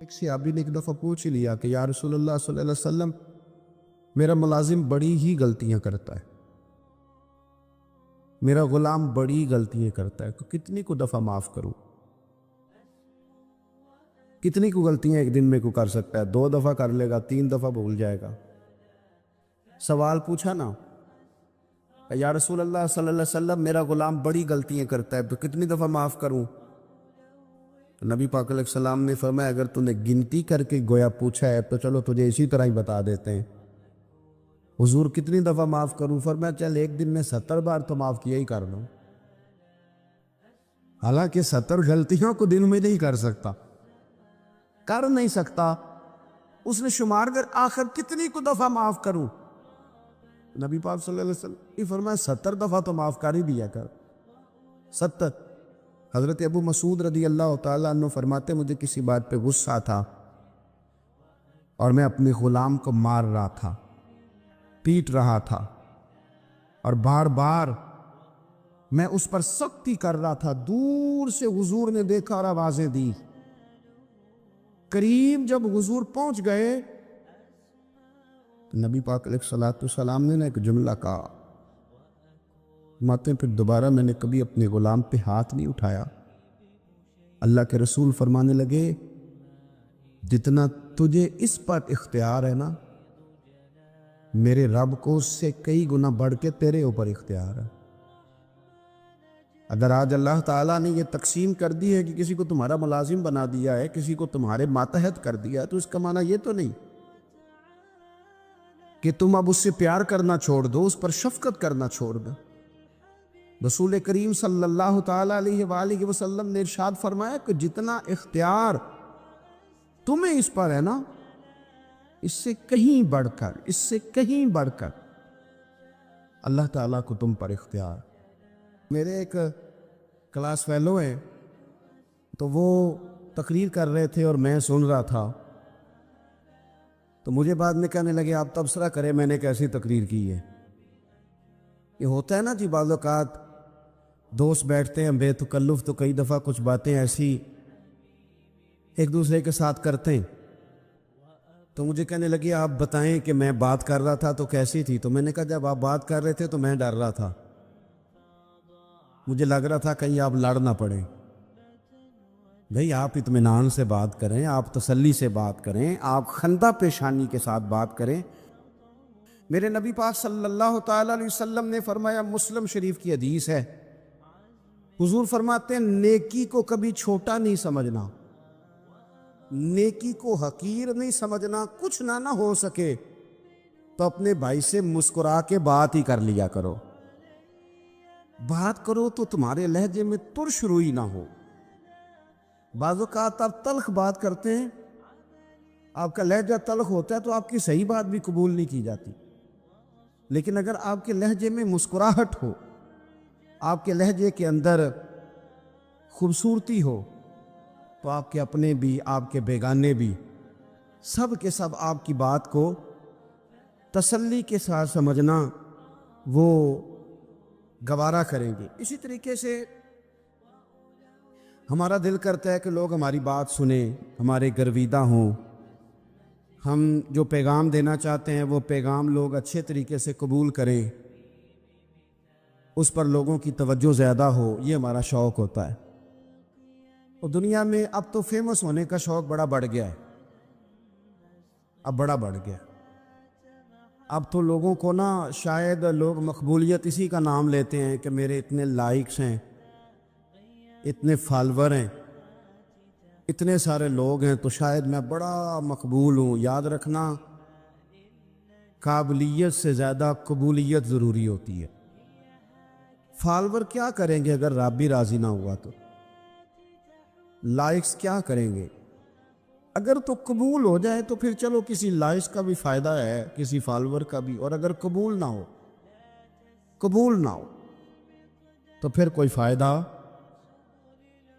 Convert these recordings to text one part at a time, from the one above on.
ایک صحابی نے ایک دفعہ پوچھ لیا کہ یا رسول اللہ صلی اللہ علیہ وسلم، میرا ملازم بڑی ہی غلطیاں کرتا ہے، میرا غلام بڑی غلطیاں کرتا ہے، تو کتنی کو دفعہ معاف کروں؟ کتنی کو غلطیاں ایک دن میں کو کر سکتا ہے؟ 2 دفعہ کر لے گا، 3 دفعہ بھول جائے گا۔ سوال پوچھا نا کہ یا رسول اللہ صلی اللہ علیہ وسلم، میرا غلام بڑی غلطیاں کرتا ہے، تو کتنی دفعہ معاف کروں؟ نبی پاک علیہ السلام نے فرمایا اگر تو نے گنتی کر کے گویا پوچھا ہے تو چلو تجھے اسی طرح ہی بتا دیتے ہیں۔ حضور کتنی دفعہ معاف کروں؟ فرمایا چل ایک دن میں 70 بار تو معاف کیا ہی کر لوں۔ حالانکہ 70 غلطیوں کو دن میں نہیں کر سکتا، اس نے شمار کر آخر کتنی کو دفعہ معاف کروں؟ نبی پاک صلی اللہ علیہ وسلم نے فرمایا 70 دفعہ تو معاف کر ہی دیا کر۔ 70۔ حضرت ابو مسعود رضی اللہ تعالیٰ عنہ فرماتے مجھے کسی بات پہ غصہ تھا اور میں اپنے غلام کو مار رہا تھا، پیٹ رہا تھا، اور بار بار میں اس پر سختی کر رہا تھا۔ دور سے حضور نے دیکھا اور آوازیں دی۔ قریب جب حضور پہنچ گئے تو نبی پاک علیہ السلام نے ایک جملہ کہا، ماتے پھر دوبارہ میں نے کبھی اپنے غلام پہ ہاتھ نہیں اٹھایا۔ اللہ کے رسول فرمانے لگے جتنا تجھے اس پر اختیار ہے نا، میرے رب کو اس سے کئی گنا بڑھ کے تیرے اوپر اختیار ہے۔ اگر آج اللہ تعالیٰ نے یہ تقسیم کر دی ہے کہ کسی کو تمہارا ملازم بنا دیا ہے، کسی کو تمہارے ماتحت کر دیا ہے، تو اس کا معنی یہ تو نہیں کہ تم اب اس سے پیار کرنا چھوڑ دو، اس پر شفقت کرنا چھوڑ دو۔ رسول کریم صلی اللہ تعالیٰ علیہ وآلہ وسلم نے ارشاد فرمایا کہ جتنا اختیار تمہیں اس پر ہے نا، اس سے کہیں بڑھ کر اللہ تعالیٰ کو تم پر اختیار۔ میرے ایک کلاس فیلو ہیں، تو وہ تقریر کر رہے تھے اور میں سن رہا تھا، تو مجھے بعد میں کہنے لگے آپ تبصرہ کریں میں نے کیسی تقریر کی ہے۔ یہ ہوتا ہے نا جی، بعض اوقات دوست بیٹھتے ہیں بے تکلف تو کئی دفعہ کچھ باتیں ایسی ایک دوسرے کے ساتھ کرتے ہیں، تو مجھے کہنے لگے آپ بتائیں کہ میں بات کر رہا تھا تو کیسی تھی؟ تو میں نے کہا جب آپ بات کر رہے تھے تو میں ڈر رہا تھا، مجھے لگ رہا تھا کہیں آپ لڑ نہ پڑیں۔ بھئی آپ اطمینان سے بات کریں، آپ تسلی سے بات کریں، آپ خندہ پیشانی کے ساتھ بات کریں۔ میرے نبی پاک صلی اللہ تعالیٰ علیہ وسلم نے فرمایا، مسلم شریف کی حدیث ہے، حضور فرماتے ہیں نیکی کو کبھی چھوٹا نہیں سمجھنا، نیکی کو حقیر نہیں سمجھنا، کچھ نہ ہو سکے تو اپنے بھائی سے مسکرا کے بات ہی کر لیا کرو، بات کرو تو تمہارے لہجے میں ترش روئی نہ ہو۔ بعض اوقات آپ تلخ بات کرتے ہیں، آپ کا لہجہ تلخ ہوتا ہے تو آپ کی صحیح بات بھی قبول نہیں کی جاتی، لیکن اگر آپ کے لہجے میں مسکراہٹ ہو، آپ کے لہجے کے اندر خوبصورتی ہو، تو آپ کے اپنے بھی آپ کے بیگانے بھی سب کے سب آپ کی بات کو تسلی کے ساتھ سمجھنا وہ گوارا کریں گے۔ اسی طریقے سے ہمارا دل کرتا ہے کہ لوگ ہماری بات سنیں، ہمارے گرویدہ ہوں، ہم جو پیغام دینا چاہتے ہیں وہ پیغام لوگ اچھے طریقے سے قبول کریں، اس پر لوگوں کی توجہ زیادہ ہو، یہ ہمارا شوق ہوتا ہے۔ اور دنیا میں اب تو فیمس ہونے کا شوق بڑا بڑھ گیا ہے، اب تو لوگوں کو نا شاید لوگ مقبولیت اسی کا نام لیتے ہیں کہ میرے اتنے لائکس ہیں، اتنے فالور ہیں، اتنے سارے لوگ ہیں تو شاید میں بڑا مقبول ہوں۔ یاد رکھنا، قابلیت سے زیادہ قبولیت ضروری ہوتی ہے۔ فالور کیا کریں گے اگر رب بھی راضی نہ ہوا تو؟ لائکس کیا کریں گے؟ اگر تو قبول ہو جائے تو پھر چلو کسی لائکس کا بھی فائدہ ہے، کسی فالور کا بھی، اور اگر قبول نہ ہو تو پھر کوئی فائدہ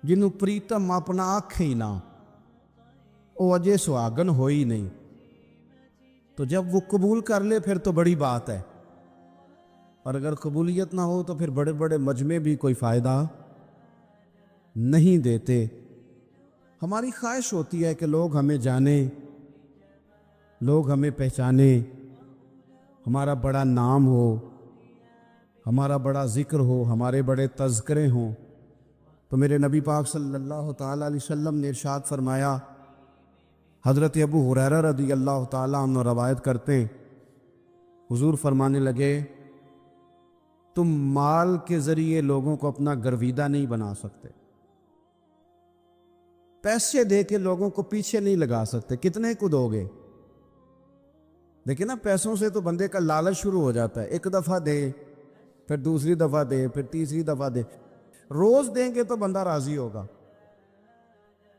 جنوں پریتم اپنا آنکھ ہی نہ او اجے سہاگن ہوئی نہیں۔ تو جب وہ قبول کر لے پھر تو بڑی بات ہے، اور اگر قبولیت نہ ہو تو پھر بڑے بڑے مجمع بھی کوئی فائدہ نہیں دیتے۔ ہماری خواہش ہوتی ہے کہ لوگ ہمیں جانیں، لوگ ہمیں پہچانیں، ہمارا بڑا نام ہو، ہمارا بڑا ذکر ہو، ہمارے بڑے تذکرے ہوں۔ تو میرے نبی پاک صلی اللہ تعالیٰ علیہ وسلم نے ارشاد فرمایا، حضرت ابو ہریرہ رضی اللہ تعالیٰ عنہ روایت کرتے ہیں، حضور فرمانے لگے، تم مال کے ذریعے لوگوں کو اپنا گرویدہ نہیں بنا سکتے، پیسے دے کے لوگوں کو پیچھے نہیں لگا سکتے، کتنے کو دو گے؟ دیکھیں نا، پیسوں سے تو بندے کا لالچ شروع ہو جاتا ہے، ایک دفعہ دے، پھر دوسری دفعہ دے، پھر تیسری دفعہ دے، روز دیں گے تو بندہ راضی ہوگا،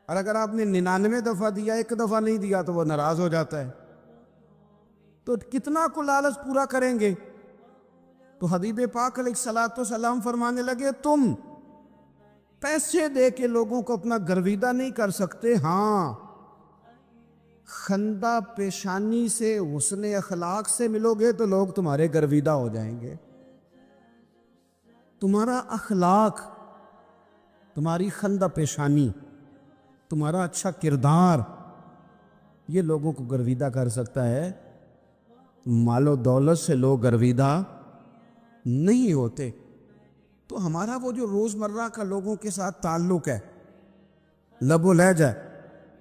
اور اگر آپ نے 99 دفعہ دیا، ایک دفعہ نہیں دیا تو وہ ناراض ہو جاتا ہے، تو کتنا کو لالچ پورا کریں گے؟ تو حبیب پاک علیہ الصلوۃ والسلام فرمانے لگے، تم پیسے دے کے لوگوں کو اپنا گرویدہ نہیں کر سکتے، ہاں خندہ پیشانی سے، حسن اخلاق سے ملو گے تو لوگ تمہارے گرویدہ ہو جائیں گے۔ تمہارا اخلاق، تمہاری خندہ پیشانی، تمہارا اچھا کردار، یہ لوگوں کو گرویدہ کر سکتا ہے۔ مال و دولت سے لوگ گرویدہ نہیں ہوتے۔ تو ہمارا وہ جو روزمرہ کا لوگوں کے ساتھ تعلق ہے، لب و لہجہ ہے،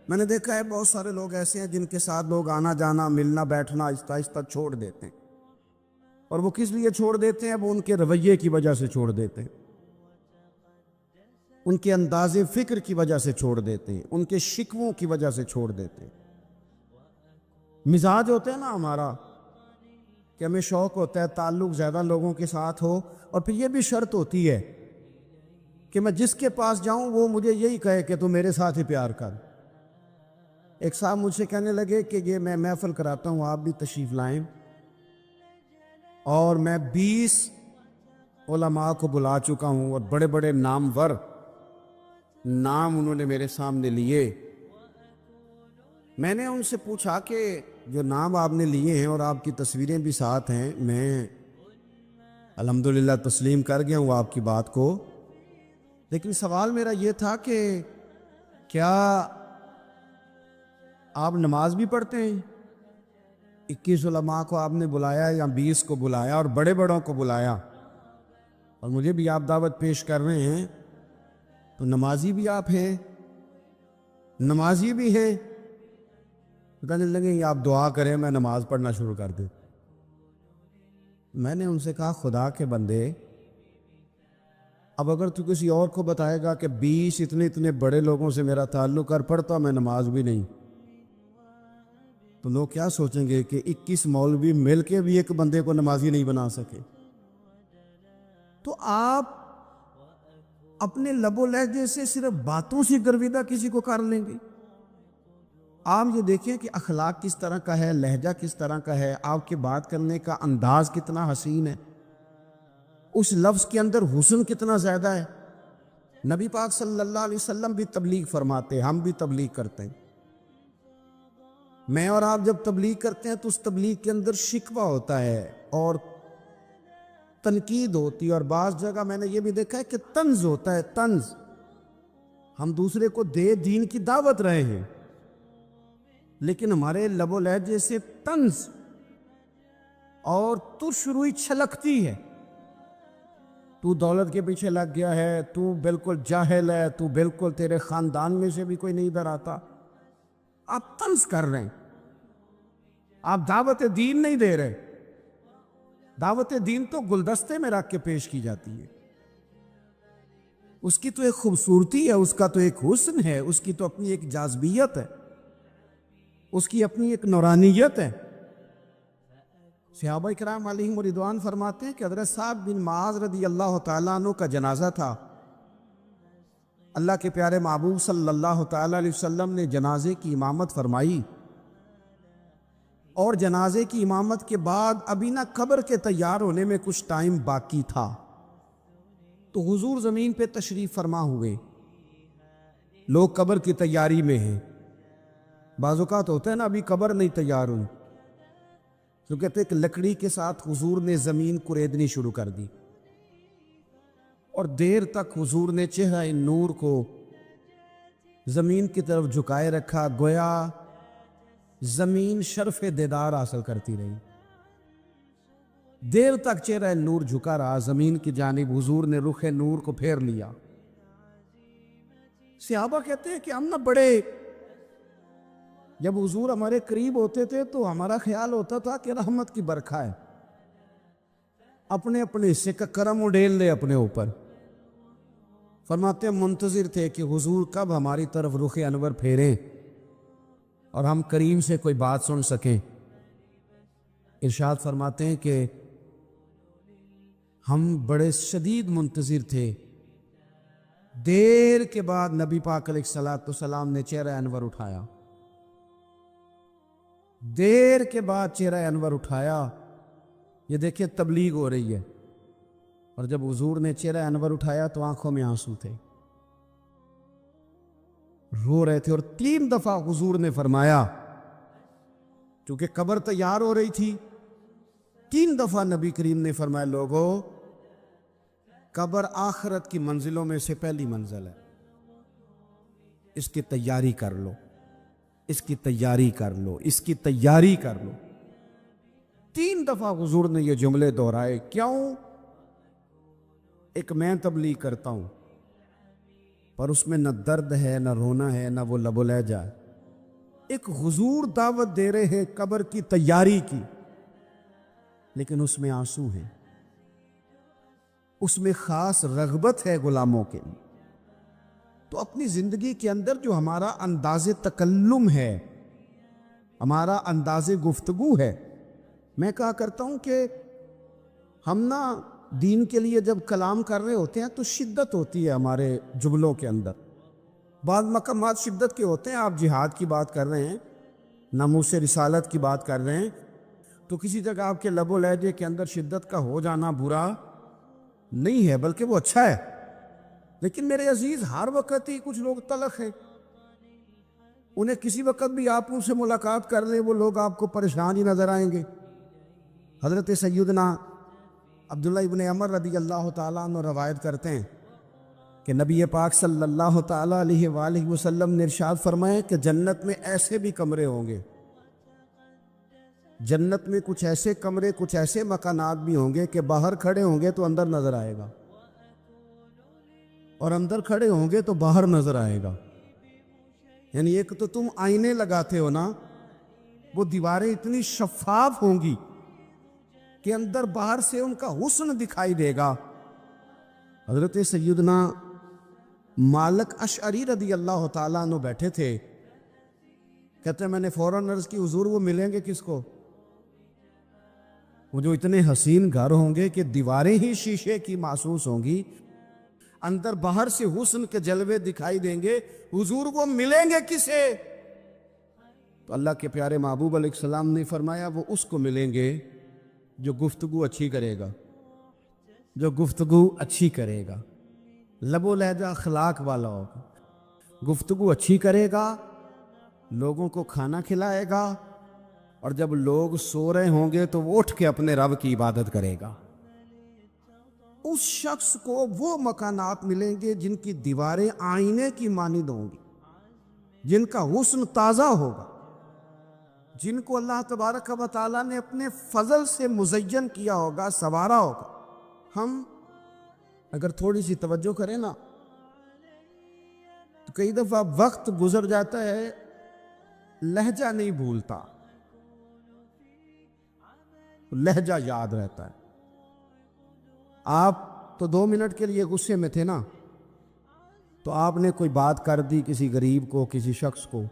میں نے دیکھا ہے بہت سارے لوگ ایسے ہیں جن کے ساتھ لوگ آنا جانا، ملنا بیٹھنا آہستہ آہستہ چھوڑ دیتے ہیں، اور وہ کس لیے چھوڑ دیتے ہیں؟ وہ ان کے رویے کی وجہ سے چھوڑ دیتے ہیں، ان کے انداز فکر کی وجہ سے چھوڑ دیتے ہیں، ان کے شکووں کی وجہ سے چھوڑ دیتے ہیں۔ مزاج ہوتا ہے نا ہمارا کہ ہمیں شوق ہوتا ہے تعلق زیادہ لوگوں کے ساتھ ہو، اور پھر یہ بھی شرط ہوتی ہے کہ میں جس کے پاس جاؤں وہ مجھے یہی کہے کہ تو میرے ساتھ ہی پیار کر۔ ایک صاحب مجھ سے کہنے لگے کہ یہ میں محفل کراتا ہوں، آپ بھی تشریف لائیں، اور میں 20 علماء کو بلا چکا ہوں، اور بڑے بڑے نامور نام انہوں نے میرے سامنے لیے۔ میں نے ان سے پوچھا کہ جو نام آپ نے لیے ہیں اور آپ کی تصویریں بھی ساتھ ہیں، میں الحمدللہ تسلیم کر گیا ہوں آپ کی بات کو، لیکن سوال میرا یہ تھا کہ کیا آپ نماز بھی پڑھتے ہیں؟ 21 علماء کو آپ نے بلایا یا 20 کو بلایا اور بڑے بڑوں کو بلایا، اور مجھے بھی آپ دعوت پیش کر رہے ہیں، تو نمازی بھی آپ ہیں، نمازی بھی ہیں؟ کہنے لگے آپ دعا کریں میں نماز پڑھنا شروع کر دوں۔ میں نے ان سے کہا خدا کے بندے، اب اگر تو کسی اور کو بتائے گا کہ 20 اتنے بڑے لوگوں سے میرا تعلق کر، پڑھتا میں نماز بھی نہیں، تو لوگ کیا سوچیں گے کہ 21 مولوی مل کے بھی ایک بندے کو نمازی نہیں بنا سکے۔ تو آپ اپنے لب و لہجے سے صرف باتوں سے گرویدہ کسی کو کر لیں گے؟ آپ یہ دیکھیں کہ اخلاق کس طرح کا ہے، لہجہ کس طرح کا ہے، آپ کے بات کرنے کا انداز کتنا حسین ہے، اس لفظ کے اندر حسن کتنا زیادہ ہے۔ نبی پاک صلی اللہ علیہ وسلم بھی تبلیغ فرماتے، ہم بھی تبلیغ کرتے ہیں۔ میں اور آپ جب تبلیغ کرتے ہیں تو اس تبلیغ کے اندر شکوہ ہوتا ہے اور تنقید ہوتی ہے، اور بعض جگہ میں نے یہ بھی دیکھا ہے کہ طنز ہوتا ہے، طنز۔ ہم دوسرے کو دین کی دعوت رہے ہیں، لیکن ہمارے لب و لہجے سے طنز اور ترش روئی چھلکتی ہے۔ تو دولت کے پیچھے لگ گیا ہے، تو بالکل جاہل ہے، تو بالکل تیرے خاندان میں سے بھی کوئی نہیں ادھر آتا۔ آپ طنز کر رہے ہیں، آپ دعوت دین نہیں دے رہے۔ دعوت دین تو گلدستے میں رکھ کے پیش کی جاتی ہے، اس کی تو ایک خوبصورتی ہے، اس کا تو ایک حسن ہے، اس کی تو اپنی ایک جاذبیت ہے، اس کی اپنی ایک نورانیت ہے۔ صحابہ کرام علیہم رضوان فرماتے ہیں کہ حضرت سعد بن معاذ رضی اللہ تعالیٰ عنہ کا جنازہ تھا۔ اللہ کے پیارے محبوب صلی اللہ تعالیٰ علیہ وسلم نے جنازے کی امامت فرمائی، اور جنازے کی امامت کے بعد ابھی نہ قبر کے تیار ہونے میں کچھ ٹائم باقی تھا، تو حضور زمین پہ تشریف فرما ہوئے، لوگ قبر کی تیاری میں ہیں۔ بعض اوقات ہوتا ہے نا ابھی قبر نہیں تیار ہوئی، تو کہتے ایک لکڑی کے ساتھ حضور نے زمین کریدنی شروع کر دی، اور دیر تک حضور نے چہرہ نور کو زمین کی طرف جھکائے رکھا، گویا زمین شرف دیدار حاصل کرتی رہی۔ دیر تک چہرہ نور جھکا رہا زمین کی جانب، حضور نے رخ نور کو پھیر لیا۔ صحابہ کہتے ہیں کہ ہم نہ بڑے، جب حضور ہمارے قریب ہوتے تھے تو ہمارا خیال ہوتا تھا کہ رحمت کی برکھا ہے، اپنے اپنے حصے کا کرم اڈیل لے اپنے اوپر۔ فرماتے ہیں منتظر تھے کہ حضور کب ہماری طرف رخ انور پھیریں اور ہم کریم سے کوئی بات سن سکیں۔ ارشاد فرماتے ہیں کہ ہم بڑے شدید منتظر تھے۔ دیر کے بعد نبی پاک علیہ الصلوۃ والسلام نے چہرہ انور اٹھایا، دیر کے بعد چہرہ انور اٹھایا۔ یہ دیکھیں تبلیغ ہو رہی ہے، اور جب حضور نے چہرہ انور اٹھایا تو آنکھوں میں آنسو تھے، رو رہے تھے۔ اور 3 دفعہ حضور نے فرمایا، چونکہ قبر تیار ہو رہی تھی، 3 دفعہ نبی کریم نے فرمایا لوگو، قبر آخرت کی منزلوں میں سے پہلی منزل ہے، اس کی تیاری کر لو، اس کی تیاری کر لو، اس کی تیاری کر لو۔ 3 دفعہ حضور نے یہ جملے دہرائے۔ کیوں؟ ایک میں تبلیغ کرتا ہوں، پر اس میں نہ درد ہے، نہ رونا ہے، نہ وہ لب و لہجہ ہے۔ ایک حضور دعوت دے رہے ہیں قبر کی تیاری کی، لیکن اس میں آنسو ہیں، اس میں خاص رغبت ہے غلاموں کے لیے۔ تو اپنی زندگی کے اندر جو ہمارا انداز تکلم ہے، ہمارا انداز گفتگو ہے، میں کہا کرتا ہوں کہ ہم نا دین کے لیے جب کلام کر رہے ہوتے ہیں تو شدت ہوتی ہے ہمارے جملوں کے اندر۔ بعض مقامات شدت کے ہوتے ہیں، آپ جہاد کی بات کر رہے ہیں، ناموس رسالت کی بات کر رہے ہیں، تو کسی جگہ آپ کے لب و لہجے کے اندر شدت کا ہو جانا برا نہیں ہے، بلکہ وہ اچھا ہے۔ لیکن میرے عزیز، ہر وقت ہی کچھ لوگ تلخ ہیں، انہیں کسی وقت بھی آپ ان سے ملاقات کر لیں وہ لوگ آپ کو پریشان ہی نظر آئیں گے۔ حضرت سیدنا عبداللہ ابن عمر رضی اللہ تعالیٰ عنہ روایت کرتے ہیں کہ نبی پاک صلی اللہ تعالیٰ علیہ وآلہ وسلم نے ارشاد فرمایا کہ جنت میں ایسے بھی کمرے ہوں گے، جنت میں کچھ ایسے کمرے، کچھ ایسے مکانات بھی ہوں گے کہ باہر کھڑے ہوں گے تو اندر نظر آئے گا، اور اندر کھڑے ہوں گے تو باہر نظر آئے گا۔ یعنی ایک تو تم آئینے لگاتے ہو نا، وہ دیواریں اتنی شفاف ہوں گی کہ اندر باہر سے ان کا حسن دکھائی دے گا۔ حضرت سیدنا مالک اشعری رضی اللہ تعالیٰ عنہ بیٹھے تھے، کہتے ہیں میں نے فوراً عرض کی حضور وہ ملیں گے کس کو؟ وہ جو اتنے حسین گھر ہوں گے کہ دیواریں ہی شیشے کی محسوس ہوں گی، اندر باہر سے حسن کے جلوے دکھائی دیں گے، حضور وہ ملیں گے کسے؟ تو اللہ کے پیارے محبوب علیہ السلام نے فرمایا وہ اس کو ملیں گے جو گفتگو اچھی کرے گا، جو گفتگو اچھی کرے گا، لب و لہجہ اخلاق والا ہوگا، گفتگو اچھی کرے گا، لوگوں کو کھانا کھلائے گا، اور جب لوگ سو رہے ہوں گے تو وہ اٹھ کے اپنے رب کی عبادت کرے گا۔ اس شخص کو وہ مکانات ملیں گے جن کی دیواریں آئینے کی مانند ہوں گی، جن کا حسن تازہ ہوگا، جن کو اللہ تبارک و تعالیٰ نے اپنے فضل سے مزین کیا ہوگا، سنوارا ہوگا۔ ہم اگر تھوڑی سی توجہ کریں نا تو کئی دفعہ وقت گزر جاتا ہے، لہجہ نہیں بھولتا، لہجہ یاد رہتا ہے۔ آپ تو 2 منٹ کے لیے غصے میں تھے نا، تو آپ نے کوئی بات کر دی کسی غریب کو، کسی شخص کو،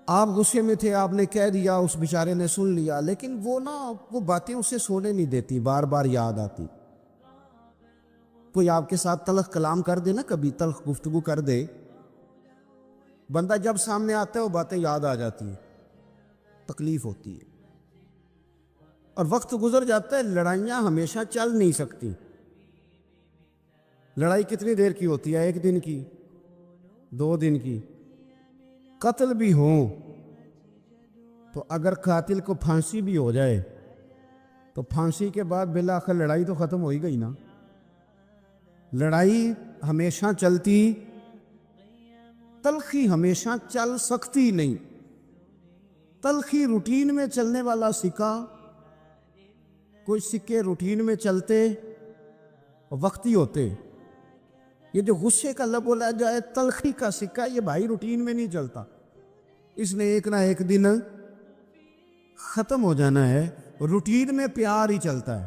آپ غصے میں تھے، آپ نے کہہ دیا، اس بیچارے نے سن لیا، لیکن وہ باتیں اسے سونے نہیں دیتی، بار بار یاد آتی۔ کوئی آپ کے ساتھ تلخ کلام کر دے نا، کبھی تلخ گفتگو کر دے، بندہ جب سامنے آتا ہے وہ باتیں یاد آ جاتی ہیں، تکلیف ہوتی ہے، اور وقت گزر جاتا ہے۔ لڑائیاں ہمیشہ چل نہیں سکتی۔ لڑائی کتنی دیر کی ہوتی ہے؟ 1 دن کی، 2 دن کی۔ قتل بھی ہوں تو اگر قاتل کو پھانسی بھی ہو جائے تو پھانسی کے بعد بالآخر لڑائی تو ختم ہو ہی گئی نا۔ لڑائی ہمیشہ چلتی، تلخی ہمیشہ چل سکتی نہیں۔ تلخی روٹین میں چلنے والا سکہ، کچھ سکے روٹین میں چلتے وقتی ہوتے، یہ جو غصے کا لب و لہجہ ہے، تلخی کا سکہ، یہ بھائی روٹین میں نہیں چلتا، اس نے ایک نہ ایک دن ختم ہو جانا ہے۔ روٹین میں پیار ہی چلتا ہے۔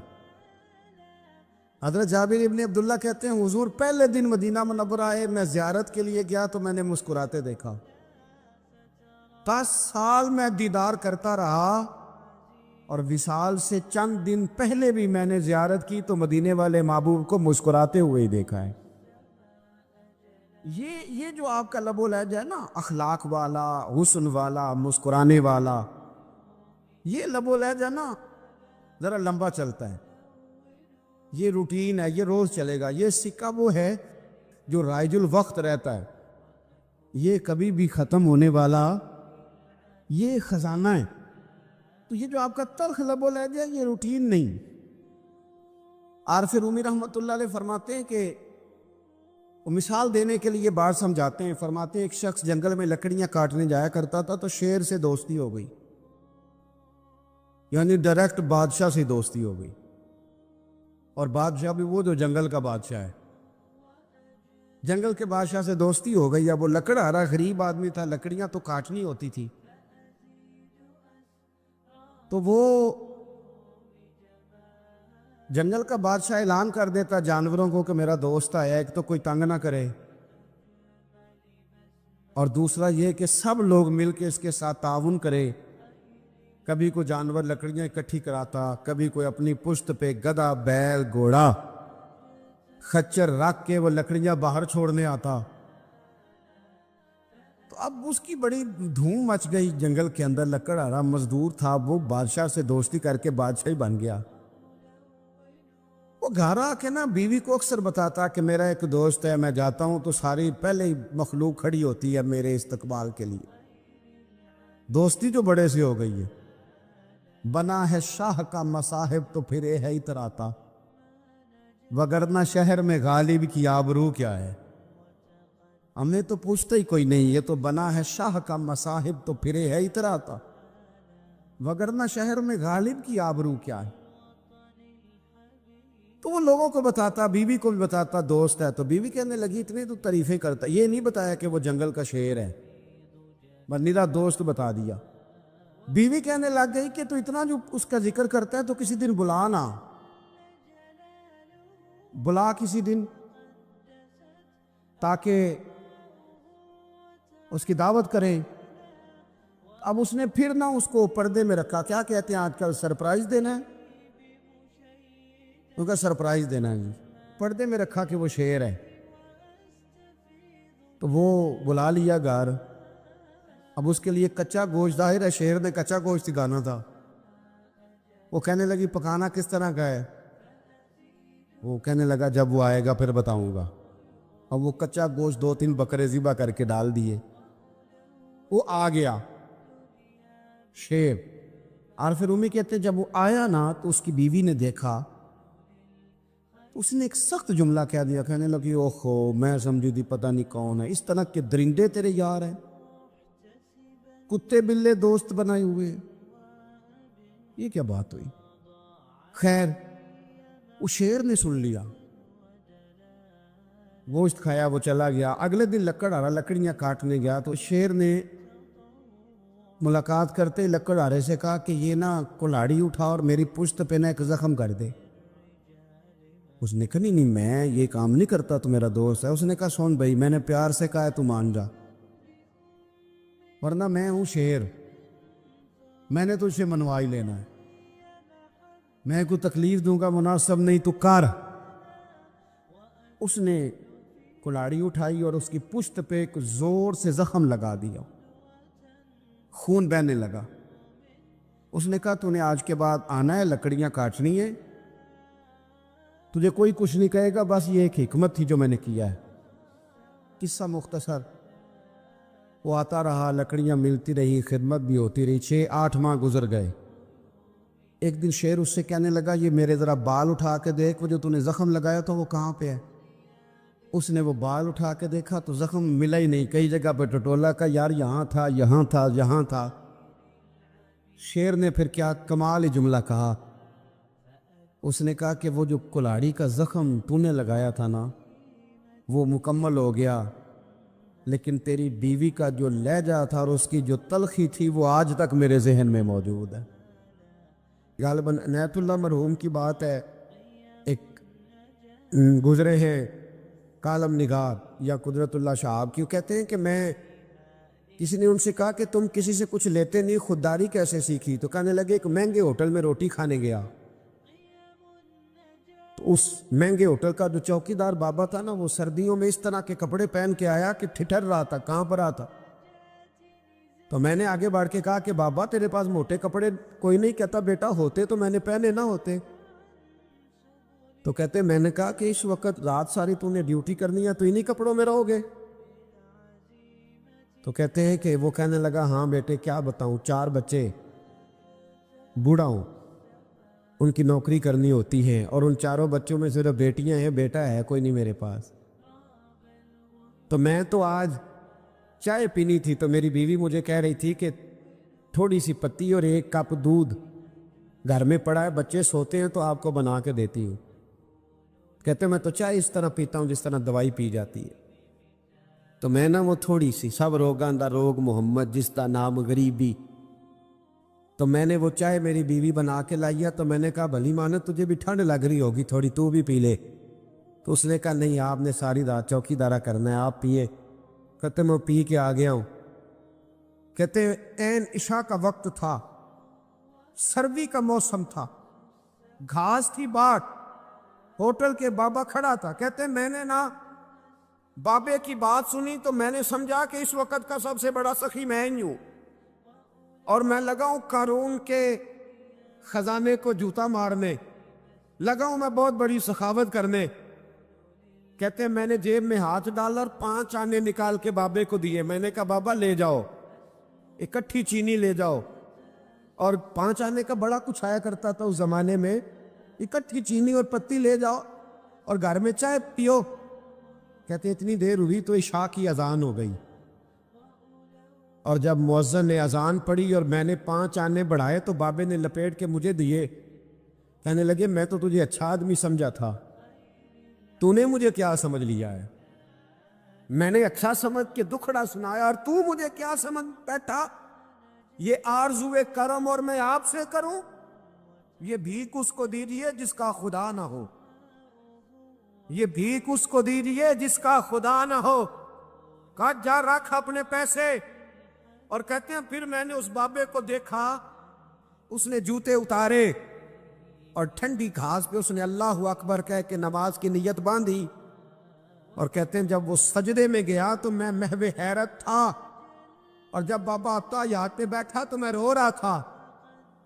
حضرت جابر ابن عبداللہ کہتے ہیں حضور پہلے دن مدینہ منورہ آئے، میں زیارت کے لیے گیا تو میں نے مسکراتے دیکھا، 10 سال میں دیدار کرتا رہا، اور وصال سے چند دن پہلے بھی میں نے زیارت کی تو مدینے والے محبوب کو مسکراتے ہوئے ہی دیکھا ہے۔ یہ جو آپ کا لب و لہجہ ہے نا، اخلاق والا، حسن والا، مسکرانے والا، یہ لب و لہجہ نا ذرا لمبا چلتا ہے، یہ روٹین ہے، یہ روز چلے گا۔ یہ سکہ وہ ہے جو رائج الوقت رہتا ہے، یہ کبھی بھی ختم ہونے والا یہ خزانہ ہے۔ تو یہ جو آپ کا تلخ لب و لہجہ ہے، یہ روٹین نہیں۔ عارف رومی رحمۃ اللہ علیہ فرماتے ہیں کہ وہ مثال دینے کے لیے بات سمجھاتے ہیں، فرماتے ہیں ایک شخص جنگل میں لکڑیاں کاٹنے جایا کرتا تھا تو شیر سے دوستی ہو گئی، یعنی ڈائریکٹ بادشاہ سے دوستی ہو گئی، اور بادشاہ بھی وہ جو جنگل کا بادشاہ ہے، جنگل کے بادشاہ سے دوستی ہو گئی۔ اب وہ لکڑہارا غریب آدمی تھا، لکڑیاں تو کاٹنی ہوتی تھی، تو وہ جنگل کا بادشاہ اعلان کر دیتا جانوروں کو کہ میرا دوست آیا، ایک تو کوئی تنگ نہ کرے، اور دوسرا یہ کہ سب لوگ مل کے اس کے ساتھ تعاون کرے۔ کبھی کوئی جانور لکڑیاں اکٹھی کراتا، کبھی کوئی اپنی پشت پہ گدھا، بیل، گھوڑا، خچر رکھ کے وہ لکڑیاں باہر چھوڑنے آتا۔ تو اب اس کی بڑی دھوم مچ گئی جنگل کے اندر، لکڑہارا مزدور تھا، وہ بادشاہ سے دوستی کر کے بادشاہ ہی بن گیا۔ وہ گھر آ کے نا بیوی کو اکثر بتاتا کہ میرا ایک دوست ہے، میں جاتا ہوں تو ساری پہلے ہی مخلوق کھڑی ہوتی ہے میرے استقبال کے لیے۔ دوستی جو بڑے سے ہو گئی ہے۔ بنا ہے شاہ کا مصاحب تو پھرے ہے اتراتا، وگرنہ شہر میں غالب کی آبرو کیا ہے۔ ہم نے تو پوچھتا ہی کوئی نہیں، یہ تو بنا ہے شاہ کا مصاحب تو پھرے ہے اتراتا، وگرنہ شہر میں غالب کی آبرو کیا ہے۔ تو وہ لوگوں کو بتاتا، بیوی کو بھی بتاتا دوست ہے، تو بیوی کہنے لگی اتنی تو تعریفیں کرتا، یہ نہیں بتایا کہ وہ جنگل کا شیر ہے، بس نیرا دوست بتا دیا۔ بیوی کہنے لگ گئی کہ تو اتنا جو اس کا ذکر کرتا ہے تو کسی دن بلا نا، بلا کسی دن تاکہ اس کی دعوت کریں۔ اب اس نے پھر نہ اس کو پردے میں رکھا، کیا کہتے ہیں آج کل سرپرائز دینا ہے، ان کا سرپرائز دینا ہے جی، پردے میں رکھا کہ وہ شیر ہے۔ تو وہ بلا لیا گھر، اب اس کے لیے کچا گوشت، ظاہر ہے شیر نے کچا گوشت سکھانا تھا۔ وہ کہنے لگی پکانا کس طرح کا ہے؟ وہ کہنے لگا جب وہ آئے گا پھر بتاؤں گا۔ اب وہ کچا گوشت 2-3 بکرے ذبح کر کے ڈال دیے، وہ آ گیا شیر۔ عارف رومی کہتے ہیں جب وہ آیا نا تو اس کی بیوی نے دیکھا، اس نے ایک سخت جملہ کہہ دیا، کہنے لگی اوہو میں سمجھی تھی پتہ نہیں کون ہے، اس طرح کے درندے تیرے یار ہیں، کتے بلے دوست بنائے ہوئے، یہ کیا بات ہوئی؟ خیر وہ شیر نے سن لیا، گوشت کھایا، وہ چلا گیا۔ اگلے دن لکڑہارا لکڑیاں کاٹنے گیا تو شیر نے ملاقات کرتے لکڑہارے سے کہا کہ یہ نا کلاڑی اٹھا اور میری پشت پہ نا ایک زخم کر دے۔ اس نے کہا نہیں میں یہ کام نہیں کرتا، تو میرا دوست ہے۔ اس نے کہا سن بھائی میں نے پیار سے کہا ہے تو مان جا، ورنہ میں ہوں شیر، میں نے تجھ سے منوا ہی لینا ہے، میں کوئی تکلیف دوں گا مناسب نہیں، تو کر۔ اس نے کلاڑی اٹھائی اور اس کی پشت پہ ایک زور سے زخم لگا دیا، خون بہنے لگا۔ اس نے کہا تو نے آج کے بعد آنا ہے، لکڑیاں کاٹنی ہے، تجھے کوئی کچھ نہیں کہے گا، بس یہ ایک حکمت تھی جو میں نے کیا ہے۔ قصہ مختصر، وہ آتا رہا، لکڑیاں ملتی رہی، خدمت بھی ہوتی رہی، 6-8 ماہ گزر گئے۔ ایک دن شیر اس سے کہنے لگا یہ میرے ذرا بال اٹھا کے دیکھ، وہ جو تو نے زخم لگایا تھا وہ کہاں پہ ہے؟ اس نے وہ بال اٹھا کے دیکھا تو زخم ملا ہی نہیں، کئی جگہ پہ ٹٹولا کا یار یہاں تھا یہاں تھا یہاں تھا۔ شیر نے پھر کیا کمال ہی جملہ کہا، اس نے کہا کہ وہ جو کلاڑی کا زخم تو نے لگایا تھا نا وہ مکمل ہو گیا، لیکن تیری بیوی کا جو لہجہ تھا اور اس کی جو تلخی تھی وہ آج تک میرے ذہن میں موجود ہے۔ غالباً عنایت اللہ مرحوم کی بات ہے، ایک گزرے ہیں کالم نگار یا قدرت اللہ شہاب کی، کہتے ہیں کہ میں کسی نے ان سے کہا کہ تم کسی سے کچھ لیتے نہیں، خودداری کیسے سیکھی؟ تو کہنے لگے ایک مہنگے ہوٹل میں روٹی کھانے گیا، تو اس مہنگے ہوٹل کا جو چوکی دار بابا تھا نا وہ سردیوں میں اس طرح کے کپڑے پہن کے آیا کہ ٹھٹر رہا تھا، کہاں پر آتا۔ تو میں نے آگے بڑھ کے کہا کہ بابا تیرے پاس موٹے کپڑے کوئی نہیں؟ کہتا بیٹا ہوتے تو میں نے پہنے نہ ہوتے۔ تو کہتے میں نے کہا کہ اس وقت رات ساری تو نے ڈیوٹی کرنی ہے تو انہی کپڑوں میں رہو گے؟ تو کہتے ہیں کہ وہ کہنے لگا ہاں بیٹے کیا بتاؤں، 4 بچے، بوڑھا ہوں، ان کی نوکری کرنی ہوتی ہے اور ان 4 بچوں میں صرف بیٹیاں ہیں، بیٹا ہے کوئی نہیں میرے پاس۔ تو میں تو آج چائے پینی تھی تو میری بیوی مجھے کہہ رہی تھی کہ تھوڑی سی پتی اور 1 کپ دودھ گھر میں پڑا ہے، بچے سوتے ہیں تو آپ کو بنا کے دیتی ہوں۔ کہتے میں تو چائے اس طرح پیتا ہوں جس طرح دوائی پی جاتی ہے۔ تو میں نا وہ تھوڑی سی سب روگاں دا روگ محمد جس دا نام غریبی، تو میں نے وہ چائے میری بیوی بنا کے لائی ہے، تو میں نے کہا بھلی مانے تجھے بھی ٹھنڈ لگ رہی ہوگی تھوڑی، تو بھی پی لے۔ تو اس نے کہا نہیں آپ نے ساری رات چوکی دارہ کرنا ہے، آپ پیے۔ کہتے میں پی کے آ گیا ہوں۔ کہتے عین عشاء کا وقت تھا، سردی کا موسم تھا، گھاس تھی باٹ، ہوٹل کے بابا کھڑا تھا۔ کہتے میں نے نا بابے کی بات سنی تو میں نے سمجھا کہ اس وقت کا سب سے بڑا سخی میں ہی ہوں، اور میں لگا ہوں قارون کے خزانے کو جوتا مارنے، لگا ہوں میں بہت بڑی سخاوت کرنے۔ کہتے میں نے جیب میں ہاتھ ڈالا اور 5 آنے نکال کے بابے کو دیے۔ میں نے کہا بابا لے جاؤ، اکٹھی چینی لے جاؤ، اور 5 آنے کا بڑا کچھ آیا کرتا تھا اس زمانے میں، اکٹھی چینی اور پتی لے جاؤ اور گھر میں چائے پیو۔ کہتے اتنی دیر ہوئی تو عشاء کی اذان ہو گئی، اور جب مؤذن نے اذان پڑھی اور میں نے 5 آنے بڑھائے تو بابے نے لپیٹ کے مجھے دیے۔ کہنے لگے میں تو تجھے اچھا آدمی سمجھا تھا، تو نے مجھے کیا سمجھ لیا ہے؟ میں نے اچھا سمجھ کے دکھڑا سنایا اور تو مجھے کیا سمجھ بیٹھا؟ یہ آرزو کرم اور میں آپ سے کروں؟ یہ بھیک اس کو دیجیے جس کا خدا نہ ہو، یہ بھیک اس کو دیجیے جس کا خدا نہ ہو۔ کہا جا رکھ اپنے پیسے۔ اور کہتے ہیں پھر میں نے اس بابے کو دیکھا، اس نے جوتے اتارے اور ٹھنڈی گھاس پہ اس نے اللہ اکبر کہہ کے نماز کی نیت باندھی، اور کہتے ہیں جب وہ سجدے میں گیا تو میں محو حیرت تھا، اور جب بابا اتحیات پہ بیٹھا تو میں رو رہا تھا۔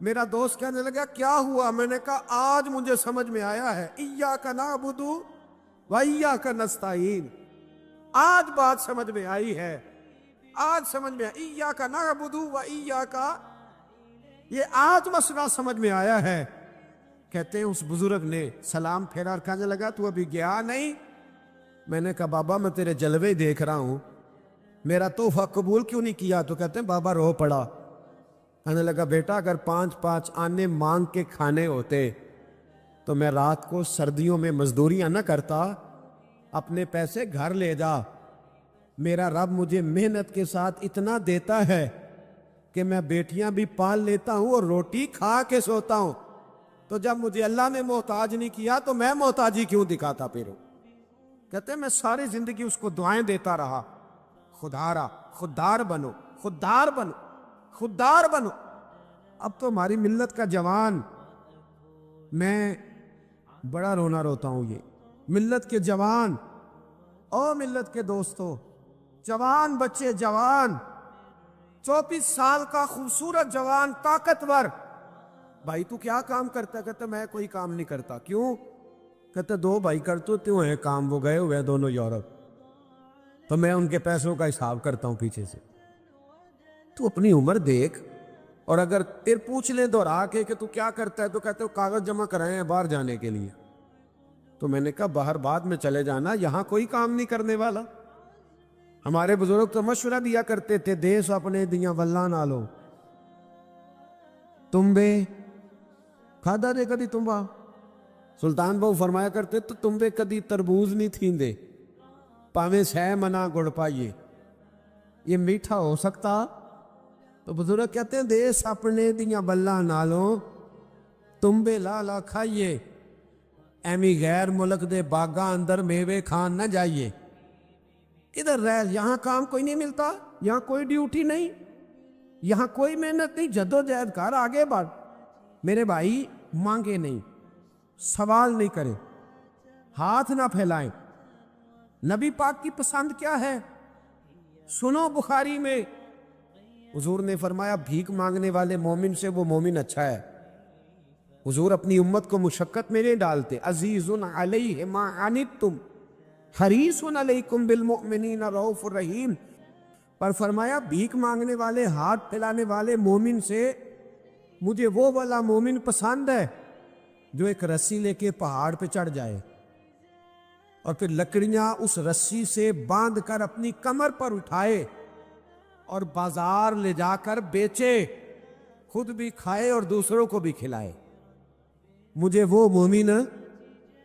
میرا دوست کہنے لگا کیا ہوا؟ میں نے کہا آج مجھے سمجھ میں آیا ہے، ایاک نعبد و ایاک نستعین، آج بات سمجھ میں آئی ہے، آج سمجھ میں ایاک نعبد و ایاک، یہ آج مسئلہ سمجھ میں آیا ہے۔ کہتے ہیں اس بزرگ نے سلام پھیرا اور کہنے لگا تو ابھی گیا نہیں؟ میں نے کہا بابا میں تیرے جلوے دیکھ رہا ہوں، میرا تحفہ قبول کیوں نہیں کیا؟ تو کہتے ہیں بابا رو پڑا۔ کہنے لگا بیٹا اگر 5 آنے مانگ کے کھانے ہوتے تو میں رات کو سردیوں میں مزدوریاں نہ کرتا، اپنے پیسے گھر لے جا، میرا رب مجھے محنت کے ساتھ اتنا دیتا ہے کہ میں بیٹیاں بھی پال لیتا ہوں اور روٹی کھا کے سوتا ہوں، تو جب مجھے اللہ نے محتاج نہیں کیا تو میں محتاجی کیوں دکھاتا پھروں؟ کہتے ہیں میں ساری زندگی اس کو دعائیں دیتا رہا، خدارا خوددار بنو، خوددار بنو، خوددار بنو۔ اب تو ہماری ملت کا جوان، میں بڑا رونا روتا ہوں، یہ ملت کے جوان، او ملت کے دوستو، جوان بچے، جوان 24 سال کا خوبصورت جوان، طاقتور، بھائی تو کیا کام کرتا؟ کہتا میں کوئی کام نہیں کرتا۔ کیوں؟ کہتے 2 بھائی کرتے کیوں ہیں کام، وہ گئے ہوئے ہیں دونوں یورپ، تو میں ان کے پیسوں کا حساب کرتا ہوں پیچھے سے۔ تو اپنی عمر دیکھ، اور اگر پھر پوچھ لیں دہرا کے کہ تو کیا کرتا ہے تو کہتے ہو کاغذ جمع کرائے ہیں باہر جانے کے لیے۔ تو میں نے کہا باہر بعد میں چلے جانا، یہاں کوئی کام نہیں کرنے والا۔ ہمارے بزرگ تو مشورہ دیا کرتے تھے، دیس اپنے دیاں ولہ نالو تمبے کھادا دے کدی تمبا۔ سلطان بہو فرمایا کرتے تو تمبے کدی تربوز نہیں تھیندے، پاویں سہ منا گڑ پائیے، یہ میٹھا ہو سکتا؟ تو بزرگ کہتے ہیں دیس اپنے دیاں ولہ نالو تمبے لا لا کھائیے، ایمی غیر ملک دے باغاں اندر میوے کھان نہ جائیے، ادھر رہ، یہاں کام کوئی نہیں ملتا، یہاں کوئی ڈیوٹی نہیں، یہاں کوئی محنت نہیں، جدوجہد کر آگے بڑھ۔ میرے بھائی مانگے نہیں، سوال نہیں کرے، ہاتھ نہ پھیلائیں۔ نبی پاک کی پسند کیا ہے؟ سنو بخاری میں حضور نے فرمایا بھیک مانگنے والے مومن سے وہ مومن اچھا ہے۔ حضور اپنی امت کو مشقت میں نہیں ڈالتے، عزیز علیہ ما عنتم حریص علیکم بالمؤمنین رؤوف الرحیم، پر فرمایا بھیک مانگنے والے، ہاتھ پھیلانے والے مومن سے مجھے وہ والا مومن پسند ہے جو ایک رسی لے کے پہاڑ پہ چڑھ جائے اور پھر لکڑیاں اس رسی سے باندھ کر اپنی کمر پر اٹھائے اور بازار لے جا کر بیچے، خود بھی کھائے اور دوسروں کو بھی کھلائے۔ مجھے وہ مومن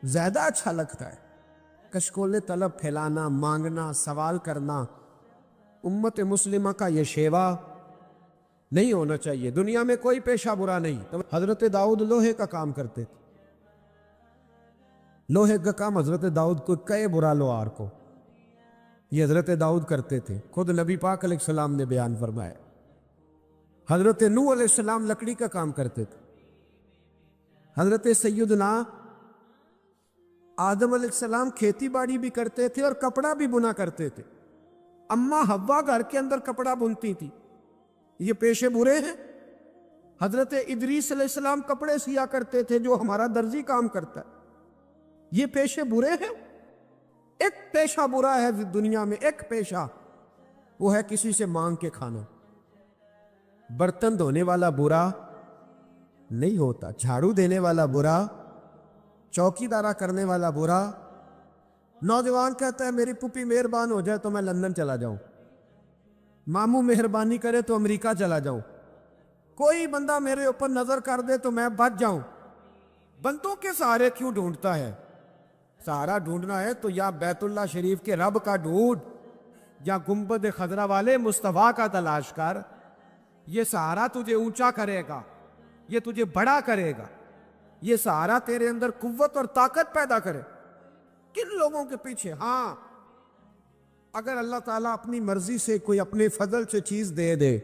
زیادہ اچھا لگتا ہے۔ کشکول طلب پھیلانا، مانگنا، سوال کرنا امت مسلمہ کا یہ شیوا نہیں ہونا چاہیے۔ دنیا میں کوئی پیشہ برا نہیں۔ حضرت داؤد لوہے کا کام کرتے تھے، لوہے کا کام حضرت داؤد کو کئے برا لوہار کو، یہ حضرت داؤد کرتے تھے، خود نبی پاک علیہ السلام نے بیان فرمایا۔ حضرت نوح علیہ السلام لکڑی کا کام کرتے تھے، حضرت سیدنا آدم علیہ السلام کھیتی باڑی بھی کرتے تھے اور کپڑا بھی بنا کرتے تھے، اماں حوا گھر کے اندر کپڑا بنتی تھی، یہ پیشے برے ہیں؟ حضرت ادریس علیہ السلام کپڑے سیا کرتے تھے جو ہمارا درزی کام کرتا ہے، یہ پیشے برے ہیں؟ ایک پیشہ برا ہے دنیا میں، ایک پیشہ، وہ ہے کسی سے مانگ کے کھانا۔ برتن دھونے والا برا نہیں ہوتا، جھاڑو دینے والا برا، چوکی دارا کرنے والا برا۔ نوجوان کہتا ہے میری پھوپھی مہربان ہو جائے تو میں لندن چلا جاؤں، ماموں مہربانی کرے تو امریکہ چلا جاؤں، کوئی بندہ میرے اوپر نظر کر دے تو میں بچ جاؤں۔ بندوں کے سہارے کیوں ڈھونڈتا ہے؟ سہارا ڈھونڈنا ہے تو یا بیت اللہ شریف کے رب کا ڈھونڈ یا گنبد خضرا والے مصطفیٰ کا تلاش کر، یہ سہارا تجھے اونچا کرے گا، یہ تجھے بڑا کرے گا، یہ سہارا تیرے اندر قوت اور طاقت پیدا کرے۔ کن لوگوں کے پیچھے؟ ہاں اگر اللہ تعالیٰ اپنی مرضی سے کوئی اپنے فضل سے چیز دے دے